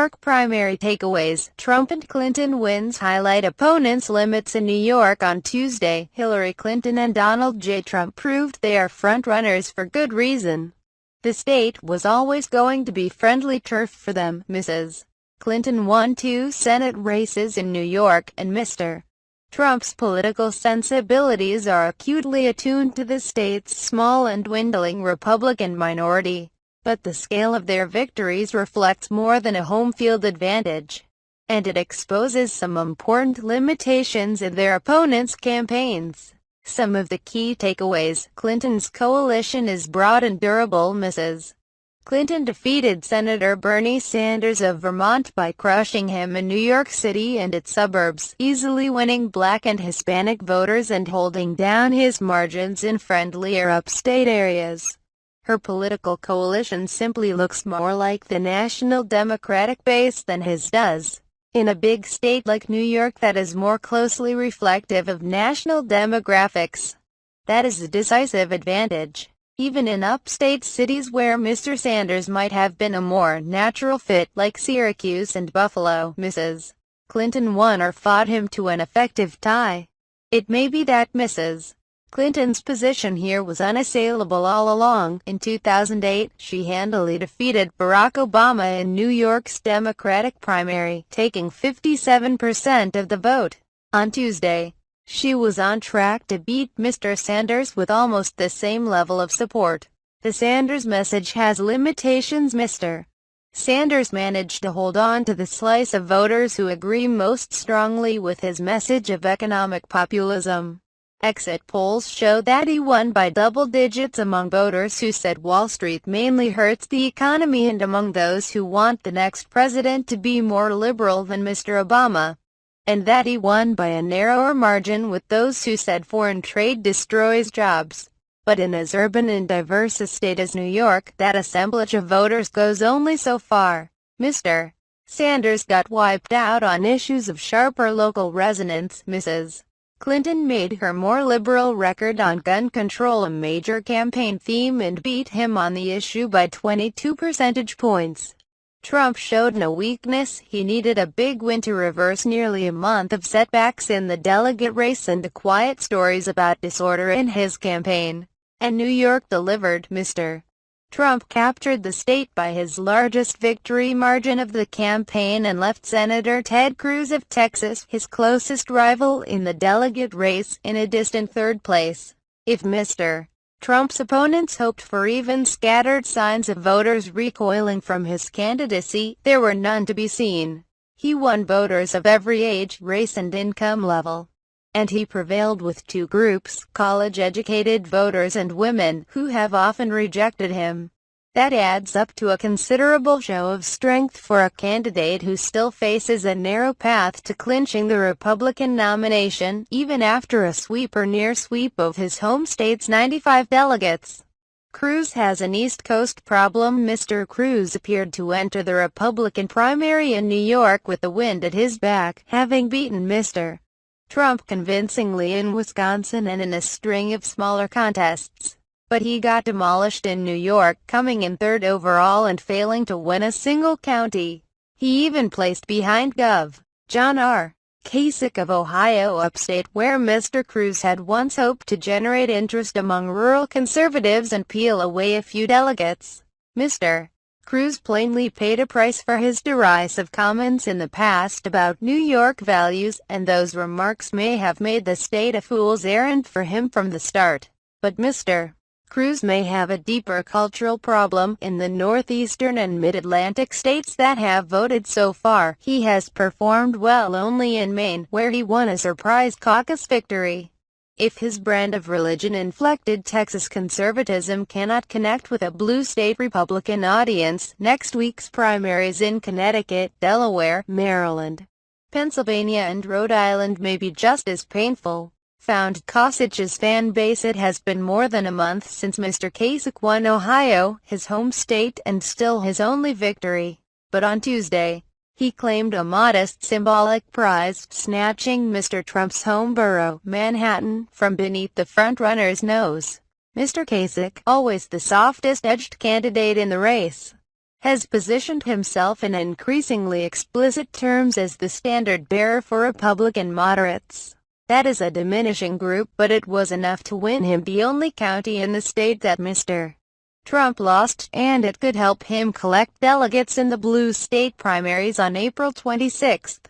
York primary takeaways. Trump and Clinton wins highlight opponents' limits in New York on Tuesday. Hillary Clinton and Donald J. Trump proved they are frontrunners for good reason. The state was always going to be friendly turf for them. Mrs. Clinton won 2 Senate races in New York, and Mr. Trump's political sensibilities are acutely attuned to the state's small and dwindling Republican minority. But the scale of their victories reflects more than a home field advantage, and it exposes some important limitations in their opponents' campaigns. Some of the key takeaways: Clinton's coalition is broad and durable. Mrs. Clinton defeated Senator Bernie Sanders of Vermont by crushing him in New York City and its suburbs, easily winning Black and Hispanic voters and holding down his margins in friendlier upstate areas. Her political coalition simply looks more like the national Democratic base than his does. In a big state like New York that is more closely reflective of national demographics, that is a decisive advantage. Even in upstate cities where Mr. Sanders might have been a more natural fit, like Syracuse and Buffalo, Mrs. Clinton won or fought him to an effective tie. It may be that Mrs. Clinton's position here was unassailable all along. In 2008, she handily defeated Barack Obama in New York's Democratic primary, taking 57% of the vote. On Tuesday, she was on track to beat Mr. Sanders with almost the same level of support. The Sanders message has limitations. Mr. Sanders managed to hold on to the slice of voters who agree most strongly with his message of economic populism. Exit polls show that he won by double digits among voters who said Wall Street mainly hurts the economy and among those who want the next president to be more liberal than Mr. Obama, and that he won by a narrower margin with those who said foreign trade destroys jobs. But in as urban and diverse a state as New York, that assemblage of voters goes only so far. Mr. Sanders got wiped out on issues of sharper local resonance. Mrs. Clinton made her more liberal record on gun control a major campaign theme and beat him on the issue by 22 percentage points. Trump showed no weakness. He needed a big win to reverse nearly a month of setbacks in the delegate race and the quiet stories about disorder in his campaign. And New York delivered. Mr. Trump captured the state by his largest victory margin of the campaign and left Senator Ted Cruz of Texas, his closest rival in the delegate race, in a distant third place. If Mr. Trump's opponents hoped for even scattered signs of voters recoiling from his candidacy, there were none to be seen. He won voters of every age, race and income level. And he prevailed with 2 groups, college-educated voters and women, who have often rejected him. That adds up to a considerable show of strength for a candidate who still faces a narrow path to clinching the Republican nomination, even after a sweep or near sweep of his home state's 95 delegates. Cruz has an East Coast problem. Mr. Cruz appeared to enter the Republican primary in New York with the wind at his back, having beaten Mr. Trump convincingly in Wisconsin and in a string of smaller contests. But he got demolished in New York, coming in 3rd overall and failing to win a single county. He even placed behind Gov. John R. Kasich of Ohio upstate, where Mr. Cruz had once hoped to generate interest among rural conservatives and peel away a few delegates. Mr. Cruz plainly paid a price for his derisive comments in the past about New York values, and those remarks may have made the state a fool's errand for him from the start. But Mr. Cruz may have a deeper cultural problem. In the northeastern and mid-Atlantic states that have voted so far, he has performed well only in Maine, where he won a surprise caucus victory. If his brand of religion-inflected Texas conservatism cannot connect with a blue state Republican audience, next week's primaries in Connecticut, Delaware, Maryland, Pennsylvania and Rhode Island may be just as painful. Found Kasich's fan base. It has been more than a month since Mr. Kasich won Ohio, his home state and still his only victory. But on Tuesday, he claimed a modest symbolic prize, snatching Mr. Trump's home borough, Manhattan, from beneath the frontrunner's nose. Mr. Kasich, always the softest-edged candidate in the race, has positioned himself in increasingly explicit terms as the standard-bearer for Republican moderates. That is a diminishing group, but it was enough to win him the only county in the state that Mr. Trump lost, and it could help him collect delegates in the blue state primaries on April 26.